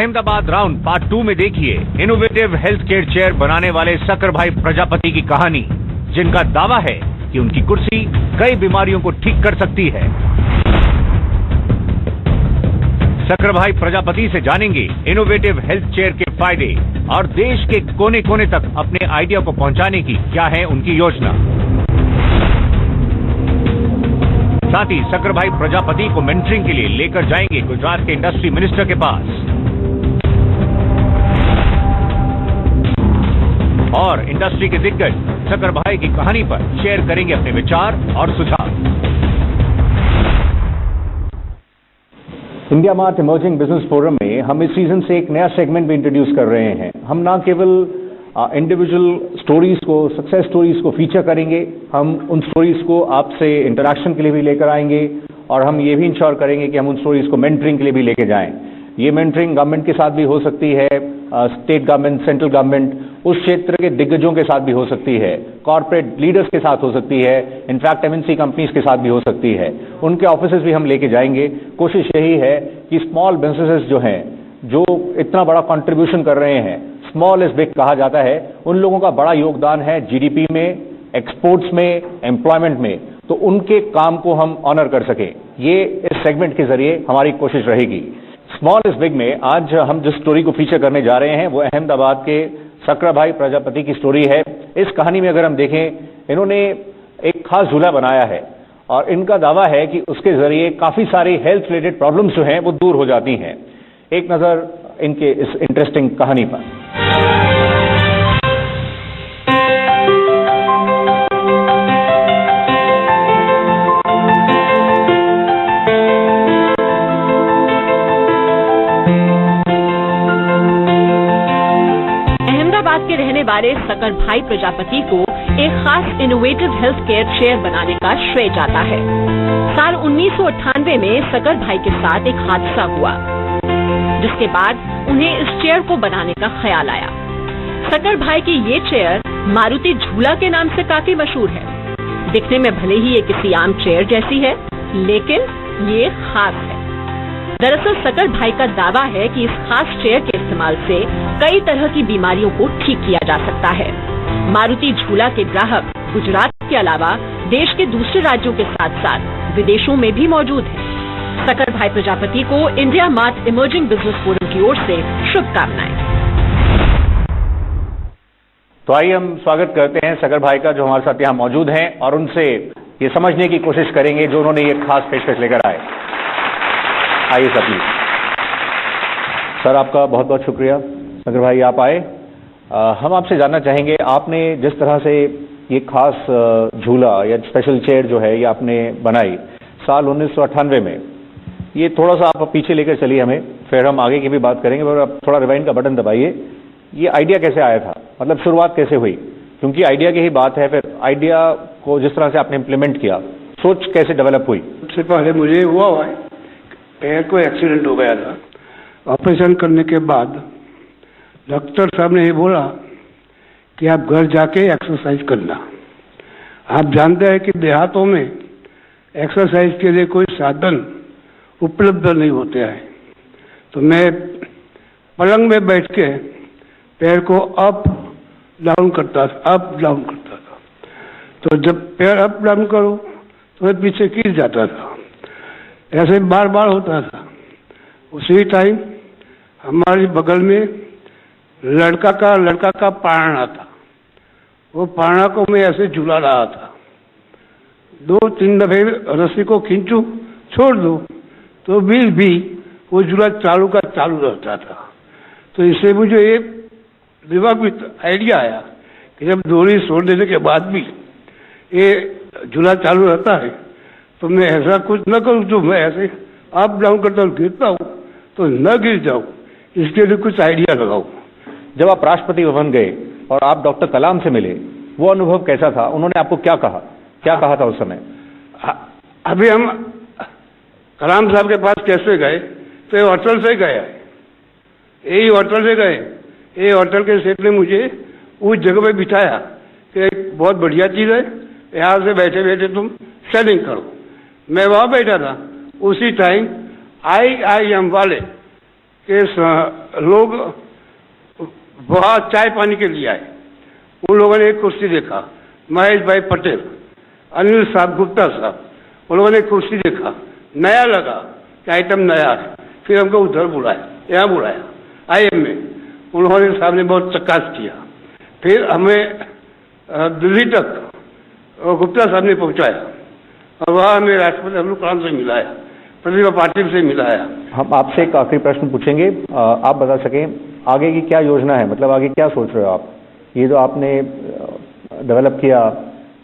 Ahmedabad round part 2 में देखिए innovative health care chair बनाने वाले शक्कर भाई प्रजापति की कहानी, जिनका दावा है कि उनकी कुर्सी कई बीमारियों को ठीक कर सकती है। शक्कर भाई प्रजापति से जानेंगे इनोवेटिव हेल्थ चेयर के फायदे और देश के कोने कोने तक अपने आइडिया को पहुंचाने की क्या है उनकी योजना। साथ ही शक्कर भाई प्रजापति को मेंटरिंग के लिए लेकर जाएंगे गुजरात के इंडस्ट्री मिनिस्टर के पास और इंडस्ट्री के दिग्गज शक्कर भाई की कहानी पर शेयर करेंगे अपने विचार और सुझाव। India mart emerging business forum में हम इस सीजन से एक नया सेगमेंट भी इंट्रोड्यूस कर रहे हैं। हम ना केवल इंडिविजुअल स्टोरीज को, सक्सेस स्टोरीज को फीचर करेंगे, हम उन स्टोरीज को आपसे इंटरेक्शन के लिए भी लेकर आएंगे और हम ये भी इंश्योर करेंगे कि हम उन स्टोरीज को मेंटरिंग के लिए भी लेके जाएं। ये मेंटरिंग गवर्नमेंट के साथ भी हो सकती है, स्टेट गवर्नमेंट, सेंट्रल गवर्नमेंट, उस क्षेत्र के दिग्गजों के साथ भी हो सकती है, कॉर्पोरेट लीडर्स के साथ हो सकती है, इनफैक्ट एमएनसी कंपनीज के साथ भी हो सकती है। उनके ऑफिसेज भी हम लेके जाएंगे। कोशिश यही है कि स्मॉल बिजनेसेस जो हैं, जो इतना बड़ा कंट्रीब्यूशन कर रहे हैं, स्मॉल इज बिग कहा जाता है, उन लोगों का बड़ा योगदान है जीडीपी में, एक्सपोर्ट्स में, एम्प्लॉयमेंट में, तो उनके काम को हम ऑनर कर सकें, ये इस सेगमेंट के जरिए हमारी कोशिश रहेगी। स्मॉल इज बिग में आज हम जिस स्टोरी को फीचर करने जा रहे हैं वो अहमदाबाद के शक्कर भाई प्रजापति की स्टोरी है। इस कहानी में अगर हम देखें, इन्होंने एक खास झूला बनाया है और इनका दावा है कि उसके जरिए काफी सारी हेल्थ रिलेटेड प्रॉब्लम्स जो हैं वो दूर हो जाती हैं। एक नजर इनके इस इंटरेस्टिंग कहानी पर। अहमदाबाद के रहने वाले शक्कर भाई प्रजापति को एक खास इनोवेटिव हेल्थ केयर चेयर बनाने का श्रेय जाता है। साल 1998 में शक्कर भाई के साथ एक हादसा हुआ, जिसके बाद उन्हें इस चेयर को बनाने का ख्याल आया। शक्कर भाई की ये चेयर मारुति झूला के नाम से काफी मशहूर है। दिखने में भले ही ये किसी आम चेयर जैसी है, लेकिन ये खास है। दरअसल शक्कर भाई का दावा है कि इस खास चेयर के इस्तेमाल से कई तरह की बीमारियों को ठीक किया जा सकता है। मारुति झूला के ग्राहक गुजरात के अलावा देश के दूसरे राज्यों के साथ साथ विदेशों में भी मौजूद हैं। शक्कर भाई प्रजापति को India mart emerging business forum की ओर से शुभकामनाएं। तो आइए हम स्वागत करते हैं शक्कर भाई का, जो हमारे साथ यहाँ मौजूद हैं, और उनसे ये समझने की कोशिश करेंगे जो उन्होंने ये खास पेशकश लेकर आए। आइए सर, प्लीज। सर, आपका बहुत बहुत शुक्रिया शक्कर भाई, आप आए। हम आपसे जानना चाहेंगे, आपने जिस तरह से ये खास झूला या स्पेशल चेयर जो है ये आपने बनाई साल 1998 में, ये थोड़ा सा आप पीछे लेकर चलिए हमें, फिर हम आगे की भी बात करेंगे, पर आप थोड़ा रिवाइंड का बटन दबाइए। ये आइडिया कैसे आया था, मतलब शुरुआत कैसे हुई? क्योंकि आइडिया की ही बात है, फिर आइडिया को जिस तरह से आपने इम्प्लीमेंट किया, सोच कैसे डेवलप हुई? सबसे पहले मुझे हुआ पैर को एक्सीडेंट हो गया था। ऑपरेशन करने के बाद डॉक्टर साहब ने ये बोला कि आप घर जाके एक्सरसाइज करना। आप जानते हैं कि देहातों में एक्सरसाइज के लिए कोई साधन उपलब्ध नहीं होते हैं, तो मैं पलंग में बैठ के पैर को अप डाउन करता था। तो जब पैर अप डाउन करो तो मैं पीछे गिर जाता था। ऐसे बार बार होता था। उसी टाइम हमारे बगल में लड़का का पारना था। वो पारना को मैं ऐसे झूला रहा था। 2-3 दफे रस्सी को खींचू, छोड़ दो, तो भी वो झूला चालू रहता था। तो इससे मुझे ये दिमाग में आइडिया आया कि जब डोरी छोड़ देने के बाद भी ये झूला चालू रहता है, तो मैं ऐसा कुछ न करूँ जो मैं ऐसे अप डाउन करता हूँ, गिरता हूँ तो न गिर जाऊँ, इसके लिए कुछ आइडिया लगाऊँ। जब आप राष्ट्रपति भवन गए और आप डॉक्टर कलाम से मिले, वो अनुभव कैसा था? उन्होंने आपको क्या कहा था उस समय? अभी हम कलाम साहब के पास कैसे गए, तो ये होटल से गए, यही होटल से गए। ये होटल के सेठ ने मुझे उस जगह पे बिठाया कि बहुत बढ़िया चीज़ है, यहाँ से बैठे बैठे तुम सेलिंग करो। मैं वहाँ बैठा था। उसी टाइम IIM वाले कि लोग वहाँ चाय पानी के लिए आए। उन लोगों ने एक कुर्सी देखा, महेश भाई पटेल, अनिल साहब, गुप्ता साहब, उन लोगों ने एक कुर्सी देखा, नया लगा कि आइटम नया है। फिर हमको उधर बुलाया, यहाँ बुलाया IM में, उन्होंने साहब ने बहुत चक्कास किया। फिर हमें दिल्ली तक गुप्ता साहब ने पहुँचाया और वहाँ हमें राष्ट्रपति अब्दुल कलाम से मिलाया, प्रतिभा पाटिल से मिलाया। हम आपसे एक आखिरी प्रश्न पूछेंगे, आप बता सकें आगे की क्या योजना है, मतलब आगे क्या सोच रहे हो आप? ये जो आपने डेवलप किया,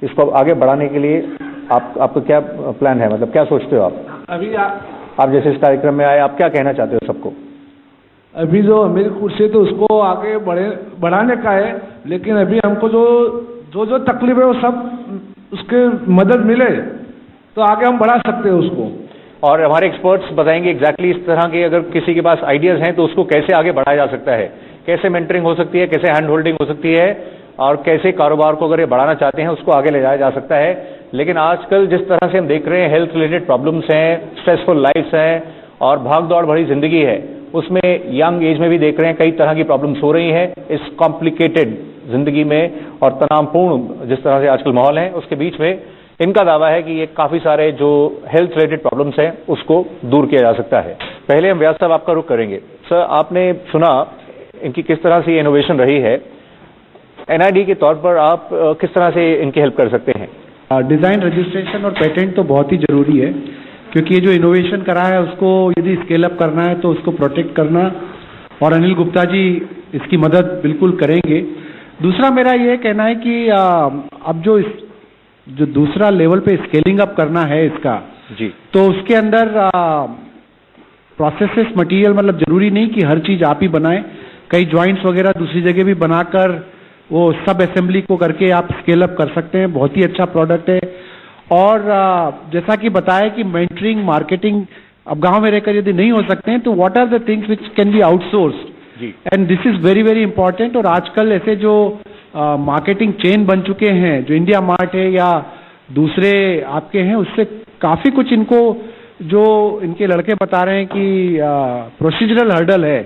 इसको आगे बढ़ाने के लिए आपका क्या प्लान है, मतलब क्या सोचते हो आप? अभी आप जैसे इस कार्यक्रम में आए, आप क्या कहना चाहते हो सबको? अभी जो मेरी कुर्सी तो उसको आगे बढ़ाने का है, लेकिन अभी हमको जो तकलीफ है वो सब उसके मदद मिले तो आगे हम बढ़ा सकते हैं उसको। और हमारे एक्सपर्ट्स बताएंगे एग्जैक्टली इस तरह के, अगर किसी के पास आइडियाज हैं तो उसको कैसे आगे बढ़ाया जा सकता है, कैसे मेंटरिंग हो सकती है, कैसे हैंड होल्डिंग हो सकती है, और कैसे कारोबार को अगर ये बढ़ाना चाहते हैं उसको आगे ले जाया जा सकता है। लेकिन आजकल जिस तरह से हम देख रहे हैं, हेल्थ रिलेटेड प्रॉब्लम्स हैं, स्ट्रेसफुल लाइफ्स हैं और भाग दौड़ भरी जिंदगी है, उसमें यंग एज में भी देख रहे हैं कई तरह की प्रॉब्लम्स हो रही हैं इस कॉम्प्लिकेटेड जिंदगी में और तनावपूर्ण जिस तरह से आजकल माहौल है, उसके बीच में इनका दावा है कि ये काफी सारे जो हेल्थ रिलेटेड प्रॉब्लम्स हैं उसको दूर किया जा सकता है। पहले हम व्यास साहब आपका रुख करेंगे। सर, आपने सुना इनकी किस तरह से इनोवेशन रही है, NID के तौर पर आप किस तरह से इनकी हेल्प कर सकते हैं? डिज़ाइन रजिस्ट्रेशन और पेटेंट तो बहुत ही ज़रूरी है, क्योंकि ये जो इनोवेशन करा है उसको यदि स्केल अप करना है तो उसको प्रोटेक्ट करना, और अनिल गुप्ता जी इसकी मदद बिल्कुल करेंगे। दूसरा मेरा ये कहना है कि अब जो दूसरा लेवल पे स्केलिंग अप करना है इसका जी, तो उसके अंदर प्रोसेसेस मटेरियल, मतलब जरूरी नहीं कि हर चीज़ आप ही बनाएं, कई जॉइंट्स वगैरह दूसरी जगह भी बनाकर वो सब असेंबली को करके आप स्केल अप कर सकते हैं। बहुत ही अच्छा प्रोडक्ट है। और जैसा कि बताया कि मेंटरिंग, मार्केटिंग अब गांव में रहकर यदि नहीं हो सकते हैं तो what are the things which can be outsourced, and this is very very important. और आजकल ऐसे जो मार्केटिंग चेन बन चुके हैं, जो इंडिया मार्ट है या दूसरे आपके हैं, उससे काफ़ी कुछ इनको, जो इनके लड़के बता रहे हैं कि प्रोसीजरल हर्डल है,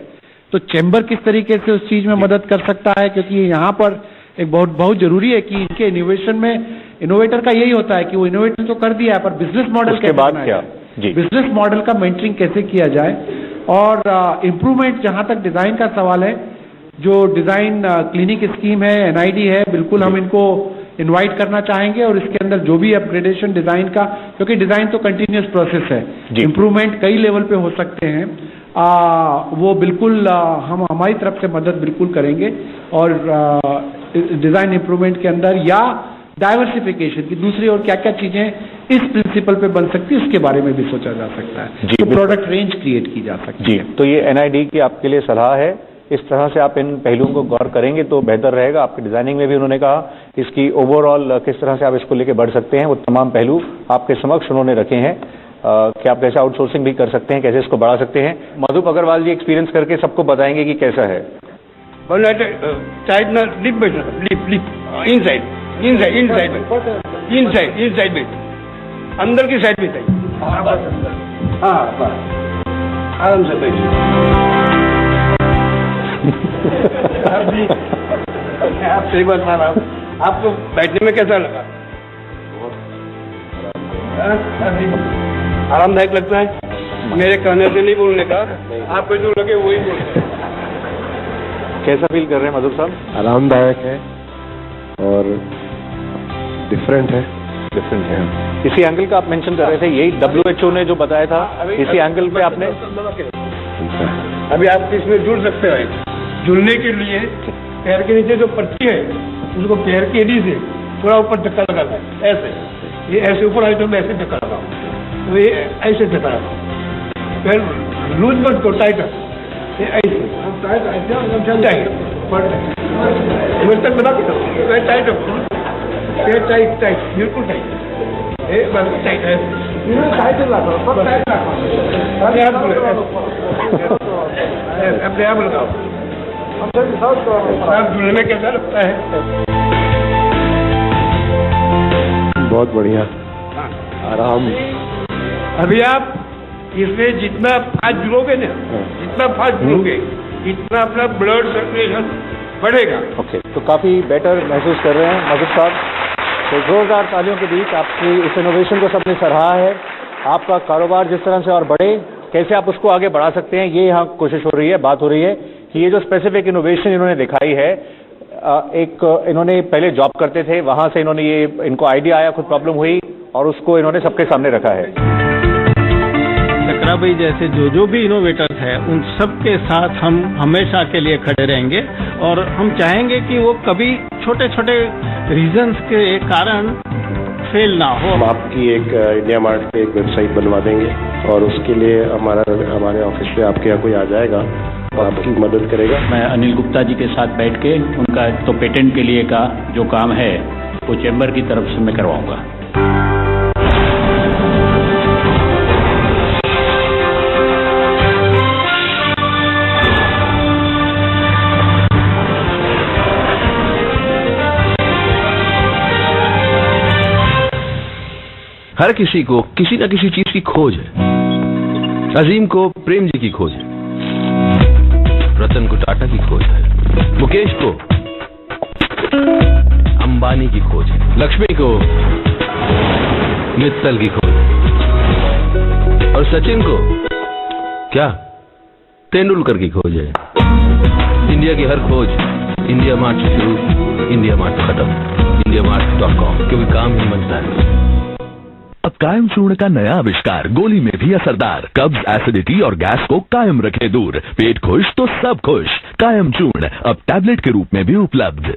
तो चैम्बर किस तरीके से उस चीज़ में मदद कर सकता है, क्योंकि यहाँ पर एक बहुत जरूरी है कि इनके इनोवेशन में, इनोवेटर का यही होता है कि वो इनोवेशन तो कर दिया है, पर बिजनेस मॉडल के बाद क्या, बिजनेस मॉडल का मेंटरिंग कैसे किया जाए। और इम्प्रूवमेंट, जहाँ तक डिज़ाइन का सवाल है, जो डिज़ाइन क्लिनिक स्कीम है, NID है, बिल्कुल हम इनको इनवाइट करना चाहेंगे और इसके अंदर जो भी अपग्रेडेशन डिज़ाइन का, क्योंकि डिज़ाइन तो कंटिन्यूस प्रोसेस है, इम्प्रूवमेंट कई लेवल पे हो सकते हैं, वो बिल्कुल हम हमारी तरफ से मदद बिल्कुल करेंगे। और डिज़ाइन इम्प्रूवमेंट के अंदर या डाइवर्सिफिकेशन की दूसरी और क्या क्या चीज़ें इस प्रिंसिपल पे बन सकती है, उसके बारे में भी सोचा जा सकता है, तो प्रोडक्ट रेंज क्रिएट की जा सकती है। तो ये NID की आपके लिए सलाह है, इस तरह से आप इन पहलुओं को गौर करेंगे तो बेहतर रहेगा। आपकी डिजाइनिंग में भी उन्होंने कहा इसकी ओवरऑल किस तरह से आप इसको लेके बढ़ सकते हैं, वो तमाम पहलू आपके समक्ष उन्होंने रखे हैं कि आप कैसे आउटसोर्सिंग भी कर सकते हैं, कैसे इसको बढ़ा सकते हैं। मधुप अग्रवाल जी एक्सपीरियंस करके सबको बताएंगे कि कैसा है। इनसाइड में अंदर की साइड में चाहिए। हाँ, आराम से बैठिए। आप सही बात मान रहा हूँ, आपको बैठने में कैसा लगा? आरामदायक लगता है? मेरे कहने से नहीं बोलने का, आपको जो लगे वही बोलने। कैसा फील कर रहे हैं मधुर साहब? आरामदायक है और डिफरेंट है। इसी एंगल का आप मेंशन कर रहे थे, यही WHO ने जो बताया था, इसी एंगल पे आपने। अभी आप इसमें जुड़ सकते हो। जुड़ने के लिए पैर के नीचे जो पट्टी है उसको पैर की एड़ी से थोड़ा ऊपर धक्का लगाना है, ऐसे, ये ऐसे ऊपर आई तो मैं ऐसे धक्का लगाऊँ, तो ये ऐसे धक्का लगाऊँ, पैर लूज मत को, टाइट ये ऐसे मुझ तक बता के टाइट हो, पैर टाइट टाइट बिल्कुल टाइट, ये बस टाइट है, टाइट लगाओ, अपने आप लगाओ। जुड़ने में कैसा लगता है? बहुत बढ़िया, आराम। अभी आप इसमें जितना आज जुड़ोगे ना, जितना फास्ट पियोगे इतना अपना ब्लड सर्कुलेशन बढ़ेगा। ओके, तो काफ़ी बेटर महसूस कर रहे हैं मजिद साहब। तो जोरदार तालियों के बीच आपकी इस इनोवेशन को सबने सराहा है। आपका कारोबार जिस तरह से और बढ़े, कैसे आप उसको आगे बढ़ा सकते हैं, ये यहाँ कोशिश हो रही है, बात हो रही है कि ये जो स्पेसिफिक इनोवेशन इन्होंने दिखाई है, एक इन्होंने पहले जॉब करते थे, वहाँ से इन्होंने इनको आइडिया आया, खुद प्रॉब्लम हुई और उसको इन्होंने सबके सामने रखा है। सकरा भाई जैसे जो भी इनोवेटर्स हैं उन सब के साथ हम हमेशा के लिए खड़े रहेंगे और हम चाहेंगे कि वो कभी छोटे छोटे रीजंस के कारण फेल ना हो। हम आपकी एक इंडिया मार्ट की एक वेबसाइट बनवा देंगे और उसके लिए हमारे ऑफिस पे आपके यहाँ कोई आ जाएगा और आपकी मदद करेगा। मैं अनिल गुप्ता जी के साथ बैठ के उनका तो पेटेंट के लिए का जो काम है वो चैम्बर की तरफ से मैं करवाऊंगा। हर किसी को किसी न किसी चीज की खोज है। अजीम को प्रेम जी की खोज है, रतन को टाटा की खोज है, मुकेश को अंबानी की खोज है, लक्ष्मी को मित्तल की खोज है और सचिन को क्या तेंदुलकर की खोज है। इंडिया की हर खोज इंडिया मार्ट से शुरू, इंडिया मार्ट खत्म, indiamart.com, क्योंकि काम ही बनता है। अब कायम चूर्ण का नया आविष्कार, गोली में भी असरदार, कब्ज, एसिडिटी और गैस को कायम रखे दूर। पेट खुश तो सब खुश। कायम चूर्ण अब टैबलेट के रूप में भी उपलब्ध।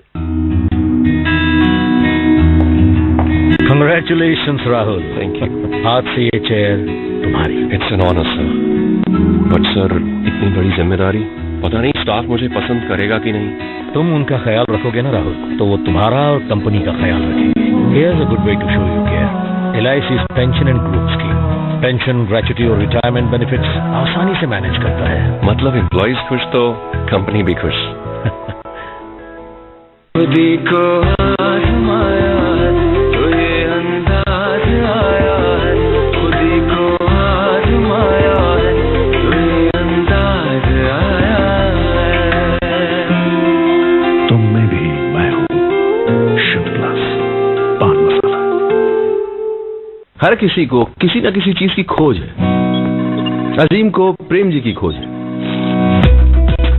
Congratulations राहुल। Thank you. आज से ये चेयर तुम्हारी। It's an honour sir. But sir इतनी बड़ी जिम्मेदारी, पता नहीं स्टाफ मुझे पसंद करेगा कि नहीं। तुम उनका ख्याल रखोगे ना राहुल, तो वो तुम्हारा और कंपनी का ख्याल रखेंगे। Here's a good way to show you care. LIC's pension and group scheme pension, gratuity और रिटायरमेंट बेनिफिट्स आसानी से मैनेज करता है। मतलब एम्प्लॉइज खुश तो कंपनी भी खुश। तुम में भी मैं हूँ शुद्ध क्लास पान मसाला। हर किसी को किसी न किसी चीज की खोज है। अजीम को प्रेम जी की खोज है,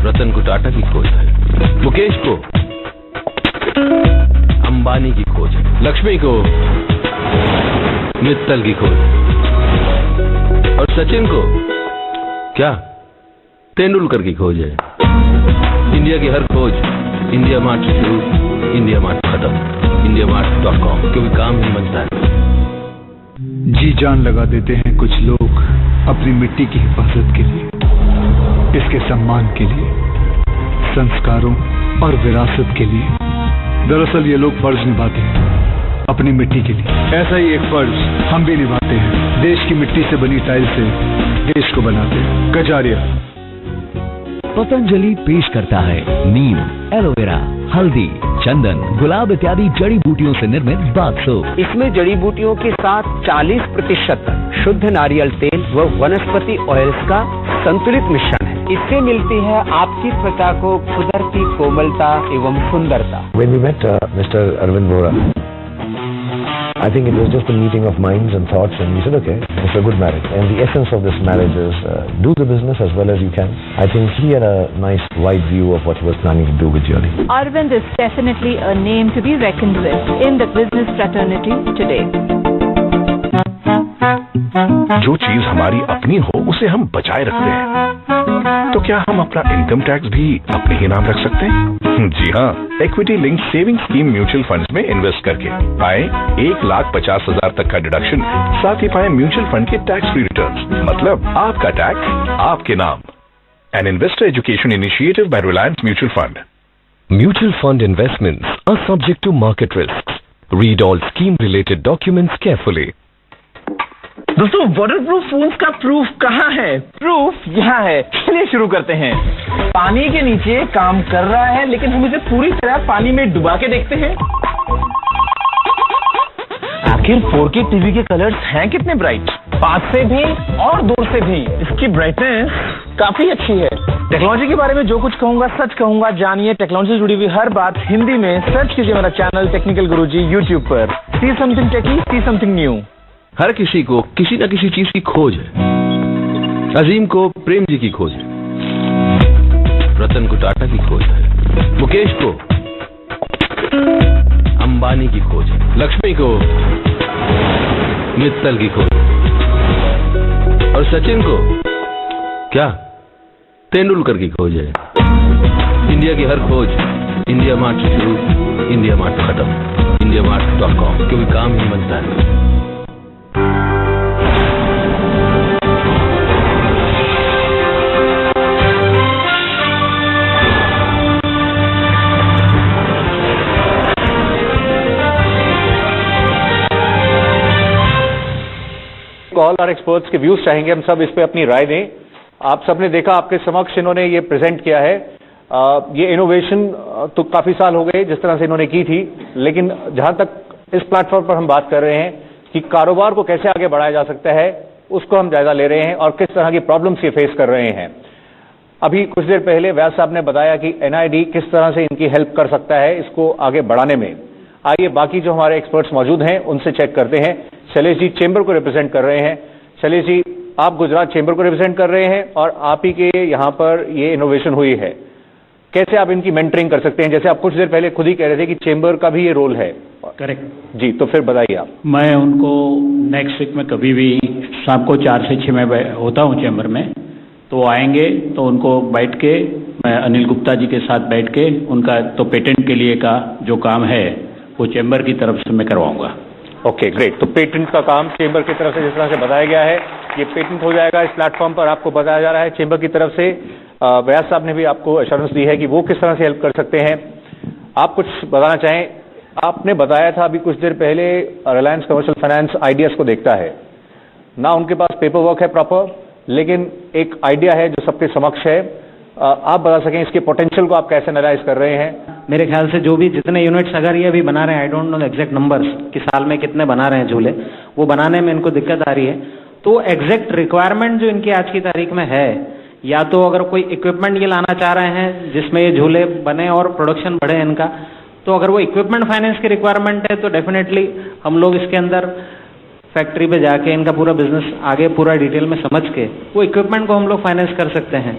रतन को टाटा की खोज है, मुकेश को अंबानी की खोज है, लक्ष्मी को मित्तल की खोज और सचिन को क्या तेंदुलकर की खोज है। इंडिया की हर खोज इंडिया मार्ट से शुरू, इंडिया मार्ट खत्म, indiamart.com, क्योंकि काम ही बनता है। जी जान लगा देते हैं कुछ लोग अपनी मिट्टी की हिफाजत के लिए, इसके सम्मान के लिए, संस्कारों और विरासत के लिए। दरअसल ये लोग फर्ज निभाते हैं अपनी मिट्टी के लिए। ऐसा ही एक फर्ज हम भी निभाते हैं। देश की मिट्टी से बनी टाइल से देश को बनाते हैं। कजारिया पतंजलि पेश करता है नीम, एलोवेरा, हल्दी, चंदन, गुलाब इत्यादि जड़ी बूटियों से निर्मित बाथ सोप। इसमें जड़ी बूटियों के साथ 40% शुद्ध नारियल तेल व वनस्पति ऑयल्स का संतुलित मिश्रण है। इससे मिलती है आपकी त्वचा को कुदरती कोमलता एवं सुंदरता। When we met Mr. Arvind Vora, I think it was just a meeting of minds and thoughts, and we said, okay, it's a good marriage. And the essence of this marriage is do the business as well as you can. I think he had a nice wide view of what he was planning to do with Jolly. Arvind is definitely a name to be reckoned with in the business fraternity today. जो चीज हमारी अपनी हो उसे हम बचाए रखते हैं, तो क्या हम अपना इनकम टैक्स भी अपने ही नाम रख सकते हैं? जी हाँ, equity link saving scheme mutual funds में इन्वेस्ट करके पाए 1,50,000 तक का डिडक्शन, साथ ही पाए म्यूचुअल फंड के टैक्स फ्री रिटर्न्स। मतलब आपका टैक्स आपके नाम। An investor education initiative by Reliance mutual fund. Mutual fund investments are subject to market risks. Read all scheme related documents carefully. दोस्तों, वाटरप्रूफ फोन्स का प्रूफ कहाँ है? प्रूफ यहाँ है। चलिए शुरू करते हैं। पानी के नीचे काम कर रहा है, लेकिन हम इसे पूरी तरह पानी में डुबा के देखते हैं। आखिर 4K टीवी के कलर्स हैं कितने ब्राइट? पास से भी और दूर से भी इसकी ब्राइटनेस काफी अच्छी है। टेक्नोलॉजी के बारे में जो कुछ कहूंगा सच कहूंगा। जानिए टेक्नोलॉजी से जुड़ी हुई हर बात हिंदी में। सर्च कीजिए मेरा चैनल टेक्निकल गुरुजी यूट्यूब पर। सी समथिंग टेकी, सी समथिंग न्यू। हर किसी को किसी न किसी चीज की खोज है। अजीम को प्रेम जी की खोज है, रतन को टाटा की खोज है, मुकेश को अंबानी की खोज है, लक्ष्मी को मित्तल की खोज है, और सचिन को क्या तेंदुलकर की खोज है। इंडिया की हर खोज इंडिया मार्ट से शुरू, इंडिया मार्ट खत्म। indiamart.com, क्योंकि काम ही बनता है। ऑल आर एक्सपर्ट्स के व्यूज चाहेंगे, हम सब इस पे अपनी राय दें। आप सबने देखा, आपके समक्ष इन्होंने ये प्रेजेंट किया है। ये इनोवेशन तो काफी साल हो गए जिस तरह से इन्होंने की थी, लेकिन जहां तक इस प्लेटफॉर्म पर हम बात कर रहे हैं कि कारोबार को कैसे आगे बढ़ाया जा सकता है, उसको हम जायजा ले रहे हैं और किस तरह की प्रॉब्लम्स ये फेस कर रहे हैं। अभी कुछ देर पहले व्यास साहब ने बताया कि एनआईडी किस तरह से इनकी हेल्प कर सकता है इसको आगे बढ़ाने में। आइए बाकी जो हमारे एक्सपर्ट्स मौजूद हैं उनसे चेक करते हैं। शैलेश जी चेंबर को रिप्रेजेंट कर रहे हैं। शैलेश जी, आप गुजरात चेंबर को रिप्रेजेंट कर रहे हैं और आप ही के यहाँ पर ये इनोवेशन हुई है, कैसे आप इनकी मेंटरिंग कर सकते हैं? जैसे आप कुछ देर पहले खुद ही कह रहे थे कि चेंबर का भी ये रोल है। करेक्ट जी, तो फिर बताइए आप। मैं उनको नेक्स्ट वीक में कभी भी शाम को 4 से 6 में होता हूँ चैम्बर में, तो आएंगे तो उनको बैठ के मैं अनिल गुप्ता जी के साथ बैठ के उनका तो पेटेंट के लिए का जो काम है वो चैम्बर की तरफ से मैं करवाऊंगा। Okay, great. तो पेटेंट का काम चेंबर की तरफ से जिस तरह से बताया गया है, ये पेटेंट हो जाएगा इस प्लेटफॉर्म पर, आपको बताया जा रहा है चेंबर की तरफ से। व्यास साहब ने भी आपको एश्योरेंस दी है कि वो किस तरह से हेल्प कर सकते हैं। आप कुछ बताना चाहें? आपने बताया था अभी कुछ देर पहले रिलायंस कमर्शियल फाइनेंस आइडियाज को देखता है ना, उनके पास पेपर वर्क है प्रॉपर, लेकिन एक आइडिया है जो सबके समक्ष है। आप बता सकें इसके पोटेंशियल को आप कैसे एनालाइज कर रहे हैं? मेरे ख्याल से जो भी जितने यूनिट्स अगर ये अभी बना रहे हैं, I don't know exact numbers कि साल में कितने बना रहे हैं झूले, वो बनाने में इनको दिक्कत आ रही है। तो एग्जैक्ट रिक्वायरमेंट जो इनकी आज की तारीख में है, या तो अगर कोई इक्विपमेंट ये लाना चाह रहे हैं जिसमें ये झूले बने और प्रोडक्शन बढ़े इनका, तो अगर वो इक्विपमेंट फाइनेंस की रिक्वायरमेंट है तो डेफिनेटली हम लोग इसके अंदर फैक्ट्री पे जाके इनका पूरा बिजनेस आगे पूरा डिटेल में समझ के वो इक्विपमेंट को हम लोग फाइनेंस कर सकते हैं।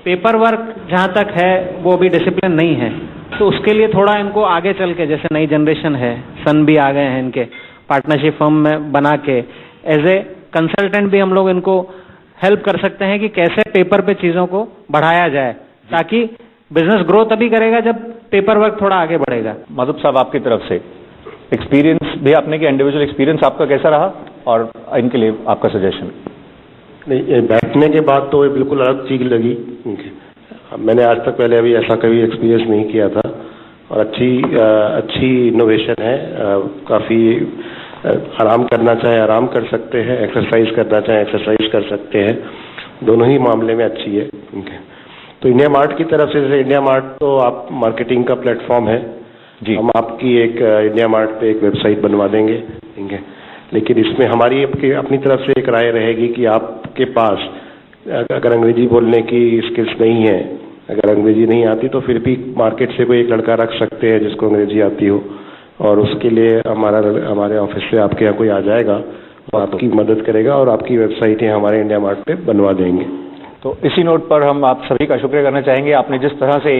पेपर वर्क जहाँ तक है वो अभी डिसिप्लिन नहीं है, तो उसके लिए थोड़ा इनको आगे चल के, जैसे नई जनरेशन है, सन भी आ गए हैं इनके, पार्टनरशिप फर्म में बना के एज ए कंसल्टेंट भी हम लोग इनको हेल्प कर सकते हैं कि कैसे पेपर पे चीज़ों को बढ़ाया जाए, ताकि बिजनेस ग्रो तभी करेगा जब पेपर वर्क थोड़ा आगे बढ़ेगा। माधव साहब, आपकी तरफ से एक्सपीरियंस भी आपने कि इंडिविजुअल एक्सपीरियंस आपका कैसा रहा और इनके लिए आपका सजेशन? नहीं, बैठने के बाद तो ये बिल्कुल अलग चीज लगी। मैंने आज तक पहले अभी ऐसा कभी एक्सपीरियंस नहीं किया था और अच्छी इनोवेशन है। काफ़ी आराम करना चाहे आराम कर सकते हैं, एक्सरसाइज करना चाहे एक्सरसाइज कर सकते हैं, दोनों ही मामले में अच्छी है। तो इंडिया मार्ट की तरफ से, जैसे इंडिया मार्ट तो आप मार्केटिंग का प्लेटफॉर्म है जी, हम आपकी एक इंडिया मार्ट पे एक वेबसाइट बनवा देंगे, लेकिन इसमें हमारी अपनी तरफ से एक राय रहेगी कि आपके पास अगर अंग्रेजी बोलने की स्किल्स नहीं है, अगर अंग्रेजी नहीं आती, तो फिर भी मार्केट से कोई एक लड़का रख सकते हैं जिसको अंग्रेजी आती हो, और उसके लिए हमारे ऑफिस से आपके यहाँ कोई आ जाएगा और आपकी मदद करेगा और आपकी वेबसाइट है हमारे इंडिया मार्ट पे बनवा देंगे। तो इसी नोट पर हम आप सभी का शुक्रिया करना चाहेंगे। आपने जिस तरह से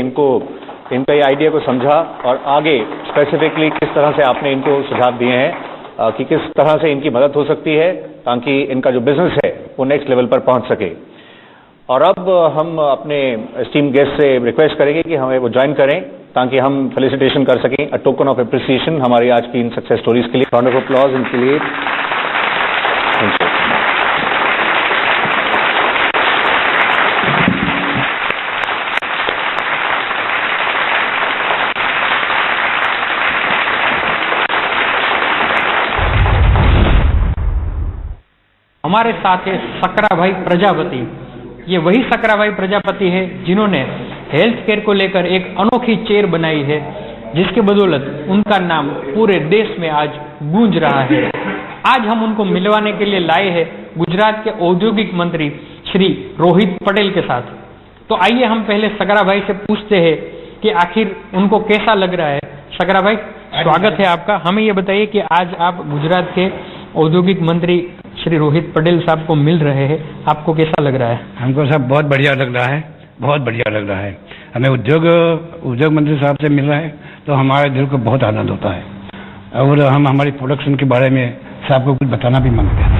इनका ये आइडिया को समझा और आगे स्पेसिफिकली किस तरह से आपने इनको सुझाव दिए हैं कि किस तरह से इनकी मदद हो सकती है ताकि इनका जो बिजनेस है वो नेक्स्ट लेवल पर पहुंच सके। और अब हम अपने एस्टीम गेस्ट से रिक्वेस्ट करेंगे कि हमें वो ज्वाइन करें ताकि हम फेलिसिटेशन कर सकें, अ टोकन ऑफ एप्रिसिएशन हमारी आज की इन सक्सेस स्टोरीज के लिए। राउंड ऑफ अप्लॉज इनके लिए। हमारे साथ है सकरा भाई प्रजापति। ये वही सकरा भाई प्रजापति है जिन्होंने हेल्थ केयर को लेकर एक अनोखी चेयर बनाई है, जिसके बदौलत उनका नाम पूरे देश में आज गूंज रहा है। आज हम उनको मिलवाने के लिए लाए हैं गुजरात के औद्योगिक मंत्री श्री रोहित पटेल के साथ। तो आइए हम पहले सकरा भाई से पूछते हैं कि आखिर उनको कैसा लग रहा है। सकरा भाई, स्वागत है आपका। हमें ये बताइए कि आज आप गुजरात के औद्योगिक मंत्री श्री रोहित पटेल साहब को मिल रहे हैं, आपको कैसा लग रहा है? हमको सब बहुत बढ़िया लग रहा है, बहुत बढ़िया लग रहा है। हमें उद्योग मंत्री साहब से मिल रहा है तो हमारे दिल को बहुत आनंद होता है और हम हमारी प्रोडक्शन के बारे में साहब को कुछ बताना भी मांगते हैं।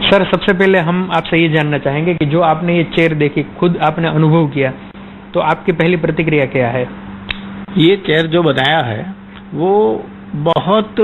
सर, सबसे पहले हम आपसे ये जानना चाहेंगे कि जो आपने ये चेयर देखी, खुद आपने अनुभव किया, तो आपकी पहली प्रतिक्रिया क्या है? ये चेयर जो बनाया है वो बहुत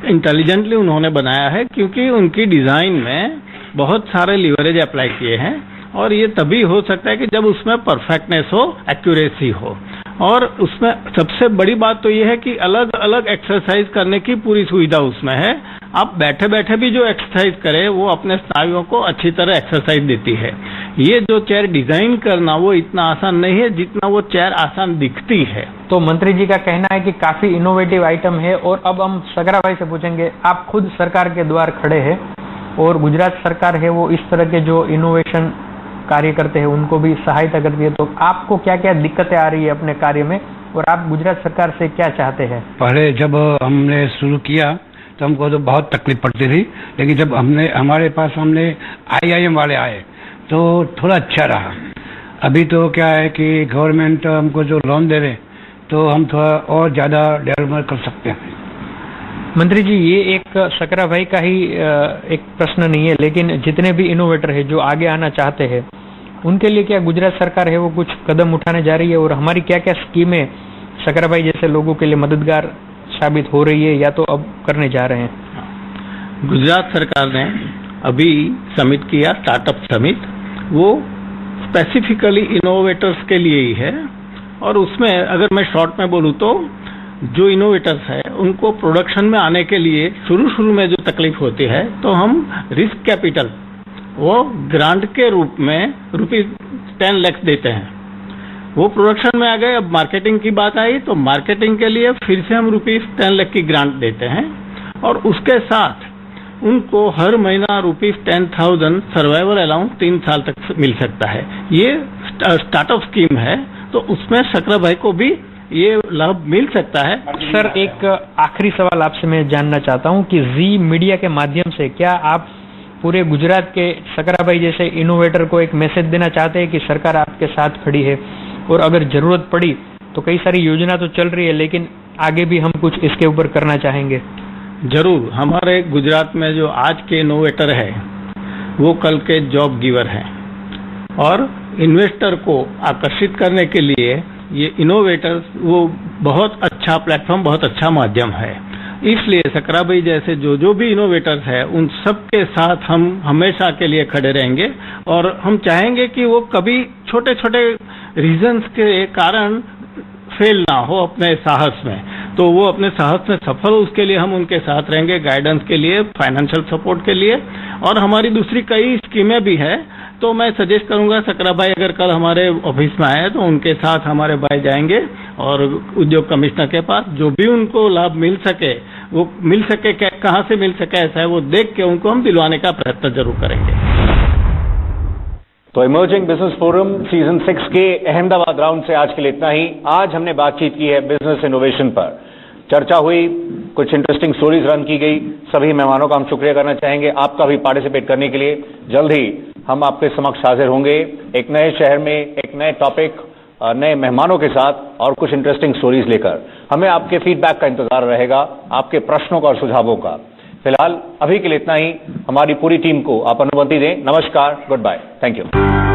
इंटेलिजेंटली उन्होंने बनाया है, क्योंकि उनकी डिजाइन में बहुत सारे लीवरेज अप्लाई किए हैं और ये तभी हो सकता है कि जब उसमें परफेक्टनेस हो, एक्यूरेसी हो। और उसमें सबसे बड़ी बात तो ये है कि अलग अलग एक्सरसाइज करने की पूरी सुविधा उसमें है। आप बैठे बैठे भी जो एक्सरसाइज करें वो अपने स्नायुओं को अच्छी तरह एक्सरसाइज देती है। ये जो चेयर डिजाइन करना वो इतना आसान नहीं है जितना वो चेयर आसान दिखती है। तो मंत्री जी का कहना है कि काफी इनोवेटिव आइटम है। और अब हम सकरा भाई से पूछेंगे, आप खुद सरकार के द्वार खड़े हैं और गुजरात सरकार है वो इस तरह के जो इनोवेशन कार्य करते हैं उनको भी सहायता करती है, तो आपको क्या क्या दिक्कतें आ रही है अपने कार्य में और आप गुजरात सरकार से क्या चाहते हैं? पहले जब हमने शुरू किया तो हमको तो बहुत तकलीफ पड़ती थी, लेकिन जब हमारे पास IIM वाले आए तो थोड़ा अच्छा रहा। अभी तो क्या है कि गवर्नमेंट हमको जो लोन दे रहे तो हम थोड़ा और ज़्यादा डेवलपमेंट कर सकते हैं। मंत्री जी, ये एक सकरा भाई का ही एक प्रश्न नहीं है, लेकिन जितने भी इनोवेटर है जो आगे आना चाहते हैं उनके लिए क्या गुजरात सरकार है वो कुछ कदम उठाने जा रही है और हमारी क्या क्या स्कीमें सकरा भाई जैसे लोगों के लिए मददगार साबित हो रही है या तो अब करने जा रहे हैं? गुजरात सरकार ने अभी समिट किया, स्टार्टअप समिट, वो स्पेसिफिकली इनोवेटर्स के लिए ही है। और उसमें अगर मैं शॉर्ट में बोलूँ तो जो इनोवेटर्स है उनको प्रोडक्शन में आने के लिए शुरू में जो तकलीफ होती है तो हम रिस्क कैपिटल वो ग्रांट के रूप में ₹10 लाख देते हैं। वो प्रोडक्शन में आ गए। अब मार्केटिंग की बात आई तो मार्केटिंग के लिए फिर से हम ₹10 लाख की ग्रांट देते हैं और उसके साथ उनको हर महीना ₹10,000 सर्वाइवल अलाउंस 3 साल तक मिल सकता है। ये स्टार्टअप स्कीम है तो उसमें सकरा भाई को भी ये लाभ मिल सकता है। सर, एक आखिरी सवाल आपसे मैं जानना चाहता हूं कि जी मीडिया के माध्यम से क्या आप पूरे गुजरात के सकरा भाई जैसे इनोवेटर को एक मैसेज देना चाहते हैं कि सरकार आपके साथ खड़ी है और अगर जरूरत पड़ी तो कई सारी योजना तो चल रही है लेकिन आगे भी हम कुछ इसके ऊपर करना चाहेंगे? जरूर। हमारे गुजरात में जो आज के इनोवेटर है वो कल के जॉब गिवर हैं और इन्वेस्टर को आकर्षित करने के लिए ये इनोवेटर्स वो बहुत अच्छा प्लेटफॉर्म, बहुत अच्छा माध्यम है। इसलिए सकरा भाई जैसे जो भी इनोवेटर्स है उन सब के साथ हम हमेशा के लिए खड़े रहेंगे और हम चाहेंगे कि वो कभी छोटे छोटे रीजंस के कारण फेल ना हो अपने साहस में, तो वो अपने साहस में सफल हो उसके लिए हम उनके साथ रहेंगे, गाइडेंस के लिए, फाइनेंशियल सपोर्ट के लिए। और हमारी दूसरी कई स्कीमें भी है तो मैं सजेस्ट करूंगा सकरा भाई अगर कल हमारे ऑफिस में आए तो उनके साथ हमारे भाई जाएंगे और उद्योग कमिश्नर के पास जो भी उनको लाभ मिल सके वो मिल सके, कहाँ से मिल सके ऐसा है वो देख के उनको हम दिलवाने का प्रयत्न जरूर करेंगे। तो इमर्जिंग बिजनेस फोरम सीजन 6 के अहमदाबाद राउंड से आज के लिए इतना ही। आज हमने बातचीत की है बिजनेस इनोवेशन पर, चर्चा हुई, कुछ इंटरेस्टिंग स्टोरीज रन की गई। सभी मेहमानों का हम शुक्रिया करना चाहेंगे आपका भी पार्टिसिपेट करने के लिए। जल्द ही हम आपके समक्ष हाजिर होंगे एक नए शहर में, एक नए टॉपिक, नए मेहमानों के साथ और कुछ इंटरेस्टिंग स्टोरीज लेकर। हमें आपके फीडबैक का इंतजार रहेगा, आपके प्रश्नों का और सुझावों का। फिलहाल अभी के लिए इतना ही। हमारी पूरी टीम को आप अनुमति दें। नमस्कार, गुड बाय, थैंक यू।